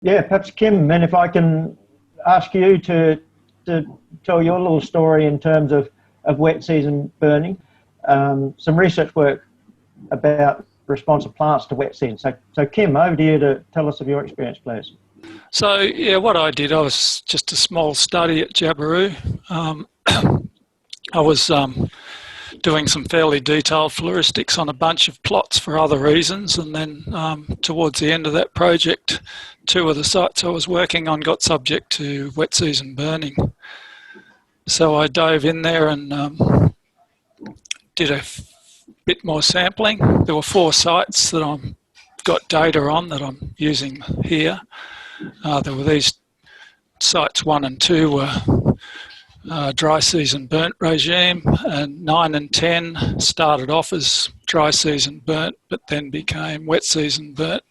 Yeah, perhaps Kym, and if I can ask you to tell your little story in terms of wet season burning, some research work about response of plants to wet season. So Kym, over to you to tell us of your experience, please. So yeah, what I did, I was just a small study at Jabiru. I was doing some fairly detailed floristics on a bunch of plots for other reasons, and then towards the end of that project, 2 of the sites I was working on got subject to wet season burning. So I dove in there and did a bit more sampling. There were 4 sites that I've got data on that I'm using here. There were these sites 1 and 2 were dry season burnt regime, and 9 and 10 started off as dry season burnt but then became wet season burnt.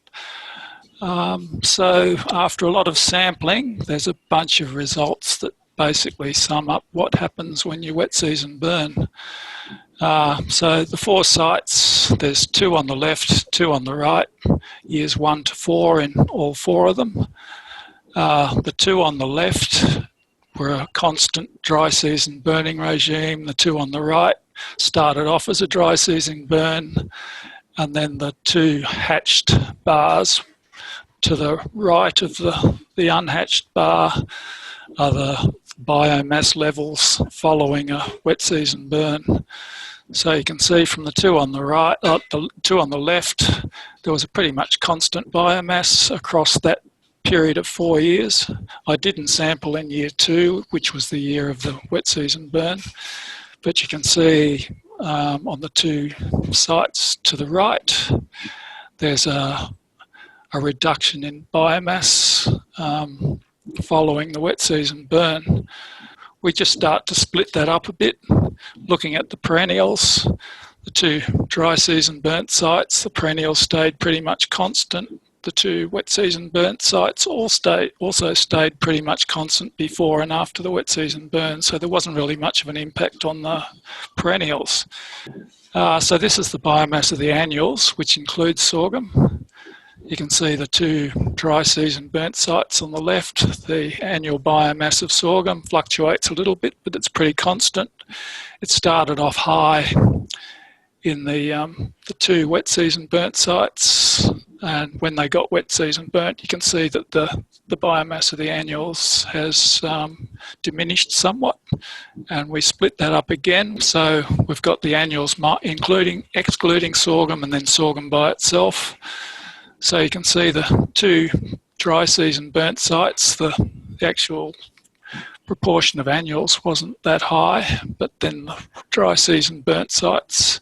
So after a lot of sampling, there's a bunch of results that basically sum up what happens when you wet season burn. So the 4 sites, there's 2 on the left, 2 on the right, years 1 to 4 in all 4 of them. The 2 on the left were a constant dry season burning regime. The 2 on the right started off as a dry season burn, and then the 2 hatched bars to the right of the unhatched bar are the biomass levels following a wet season burn. So you can see from the 2 on the right, the 2 on the left, there was a pretty much constant biomass across that period of 4 years. I didn't sample in year 2, which was the year of the wet season burn, but you can see on the 2 sites to the right, there's a reduction in biomass following the wet season burn. We just start to split that up a bit, looking at the perennials. The 2 dry season burnt sites, the perennials stayed pretty much constant. The 2 wet season burnt sites also stayed pretty much constant before and after the wet season burn, so there wasn't really much of an impact on the perennials. So this is the biomass of the annuals, which includes sorghum. You can see the 2 dry season burnt sites on the left. The annual biomass of sorghum fluctuates a little bit, but it's pretty constant. It started off high in the 2 wet season burnt sites, and when they got wet season burnt, you can see that the biomass of the annuals has diminished somewhat, and we split that up again. So we've got the annuals excluding sorghum and then sorghum by itself. So you can see the 2 dry season burnt sites, the actual proportion of annuals wasn't that high, but then the dry season burnt sites,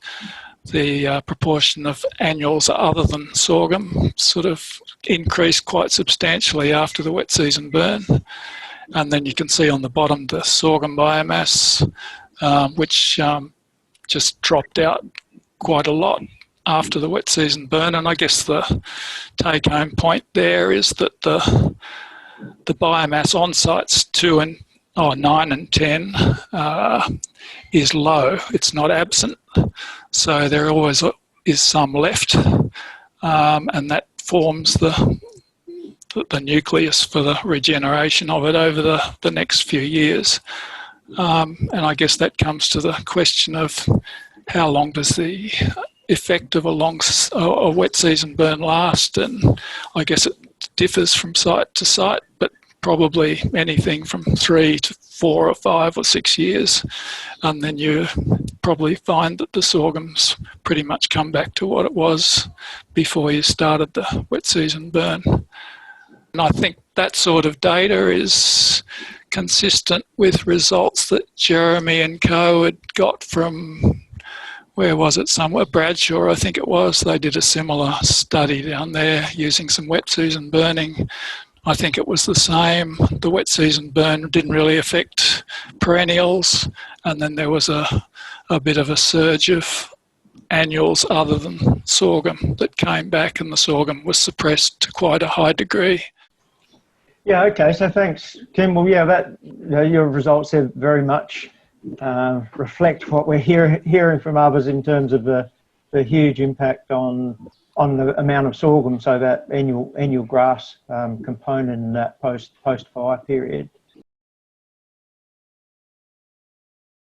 the proportion of annuals other than sorghum sort of increased quite substantially after the wet season burn. And then you can see on the bottom the sorghum biomass, which just dropped out quite a lot after the wet season burn. And I guess the take-home point there is that the biomass on sites 9 and 10 is low. It's not absent, so there always is some left, and that forms the nucleus for the regeneration of it over the next few years. And I guess that comes to the question of how long does the effect of a wet season burn last, and I guess it differs from site to site, but probably anything from 3 to 4 or 5 or 6 years, and then you probably find that the sorghum's pretty much come back to what it was before you started the wet season burn. And I think that sort of data is consistent with results that Jeremy and co had got from, where was it, somewhere, Bradshaw I think it was. They did a similar study down there using some wet season burning. I think it was the same. The wet season burn didn't really affect perennials, and then there was a bit of a surge of annuals other than sorghum that came back, and the sorghum was suppressed to quite a high degree. Yeah, okay, so thanks, Kym. Well, yeah, your results there very much reflect what we're hearing from others in terms of the huge impact on on the amount of sorghum, so that annual grass component in that post fire period.